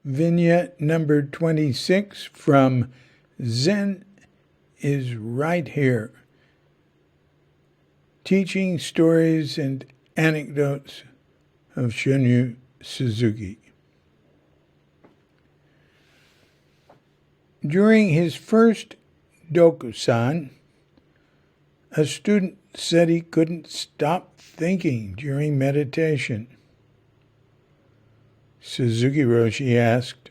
Vignette number 26 from Zen is right here. Teaching stories and anecdotes of Shunryu Suzuki. During his first dokusan, a student said he couldn't stop thinking during meditation. Suzuki Roshi asked,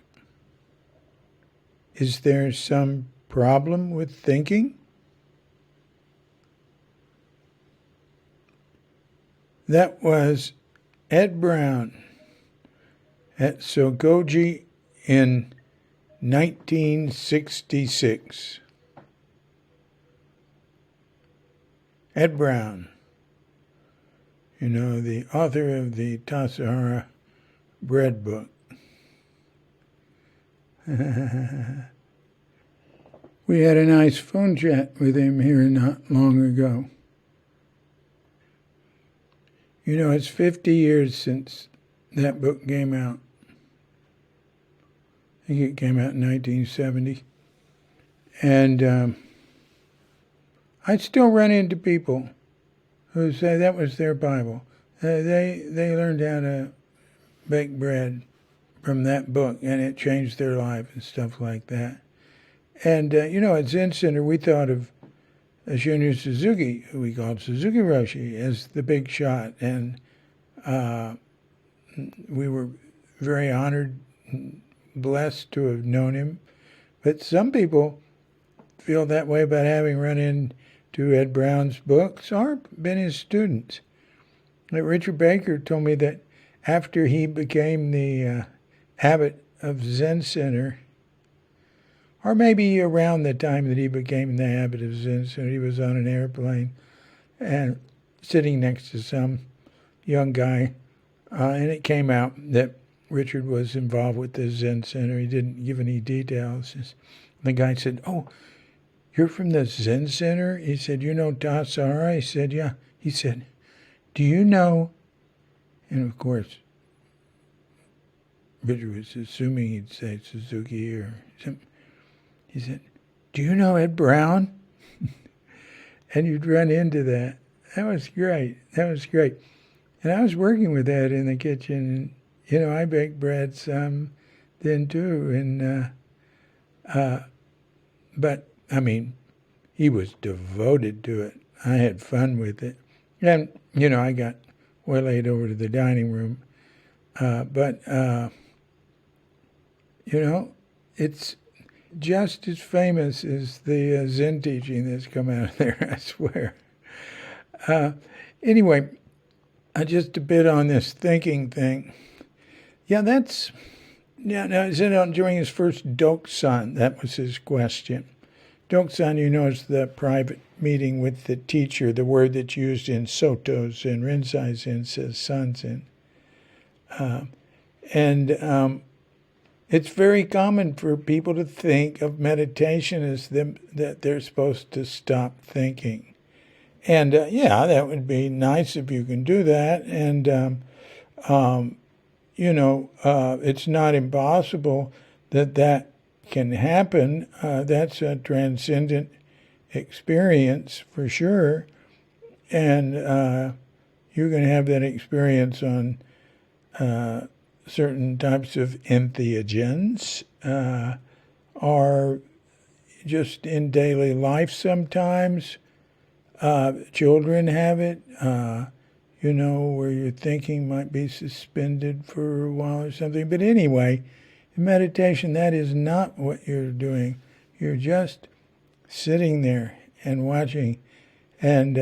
"Is there some problem with thinking?" That was Ed Brown at Suzuki in 1966. Ed Brown, the author of the Tassajara bread book. We had a nice phone chat with him here not long ago. It's 50 years since that book came out. I think it came out in 1970. And I still run into people who say that was their Bible. They learned how to bake bread from that book, and it changed their life and stuff like that. And, at Zen Center, we thought of Shunryu Suzuki, who we called Suzuki Roshi, as the big shot. And we were very honored and blessed to have known him. But some people feel that way about having run into Ed Brown's books or been his students. Richard Baker told me that after he became the abbot of Zen Center, or maybe around the time that he became the abbot of Zen Center, he was on an airplane and sitting next to some young guy, and it came out that Richard was involved with the Zen Center. He didn't give any details. The guy said, "Oh, you're from the Zen Center?" He said, "You know Tassajara?" He said, "Yeah." He said, "Do you know?" And of course, Richard was assuming he'd say Suzuki or something. He said, "Do you know Ed Brown?" And you'd run into that. That was great. And I was working with Ed in the kitchen, and, I baked bread some then too. And, but, he was devoted to it. I had fun with it. And, I got waylaid over to the dining room. It's just as famous as the Zen teaching that's come out of there, I swear. Anyway, just a bit on this thinking thing. Now, during his first dokusan, that was his question. Dokusan, is the private meeting with the teacher. The word that's used in Soto Zen, Rinzai Zen says Sanzen. It's very common for people to think of meditation as that they're supposed to stop thinking. And, that would be nice if you can do that. And, it's not impossible that can happen. That's a transcendent experience for sure. And you're going to have that experience on certain types of entheogens, or just in daily life sometimes. Children have it, where your thinking might be suspended for a while or something. But anyway, in meditation, that is not what you're doing. You're just sitting there and watching. And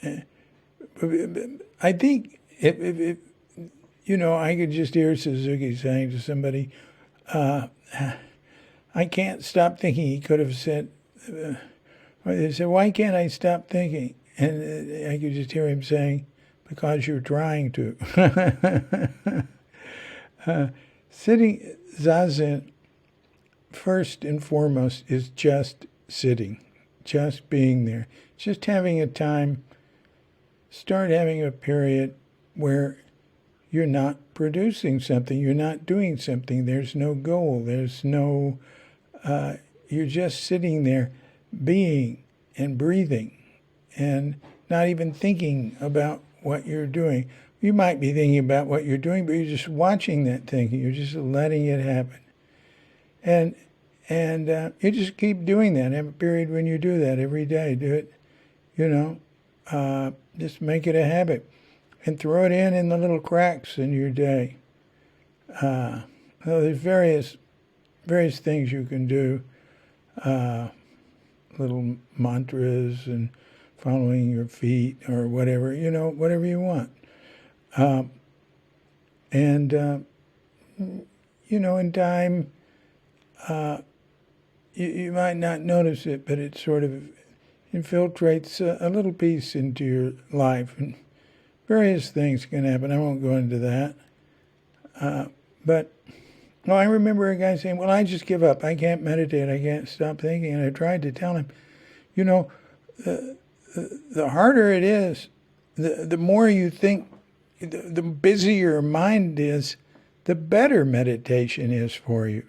I think if I could just hear Suzuki saying to somebody, "I can't stop thinking." He could have said, they said, "Why can't I stop thinking?" And I could just hear him saying, "Because you're trying to." Sitting Zazen, first and foremost, is just sitting, just being there, just having a time, start having a period where you're not producing something, you're not doing something, there's no goal, there's no, you're just sitting there being and breathing and not even thinking about what you're doing. You might be thinking about what you're doing, but you're just watching that thinking, you're just letting it happen. And you just keep doing that. Have a period when you do that every day. Do it, just make it a habit. And throw it in the little cracks in your day. So there's various things you can do. Little mantras and following your feet or whatever, whatever you want. In time, you might not notice it, but it sort of infiltrates a little piece into your life. And various things can happen. I won't go into that. But I remember a guy saying, well, I just give up. I can't meditate. I can't stop thinking. And I tried to tell him, the harder it is, the more you think, the busier your mind is, the better meditation is for you.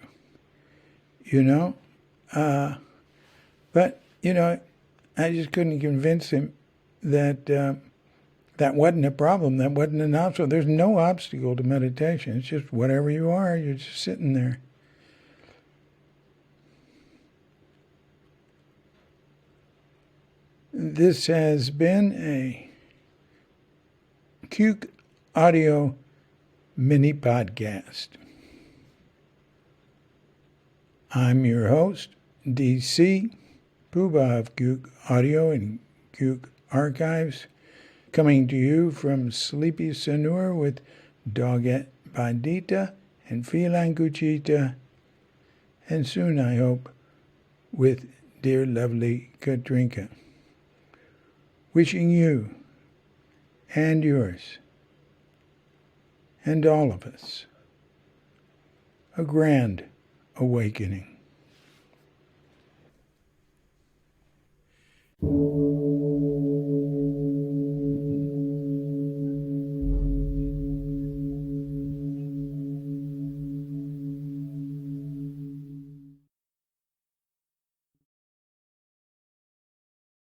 But, I just couldn't convince him that that wasn't a problem. That wasn't an obstacle. There's no obstacle to meditation. It's just whatever you are, you're just sitting there. This has been a Cuke Audio mini podcast. I'm your host, DC, Poobah of Cuke Audio and Cuke Archives, coming to you from Sleepy Sanur with Doggett Bandita and Feline Cuchita, and soon, I hope, with dear lovely Katrinka. Wishing you and yours and all of us a grand awakening.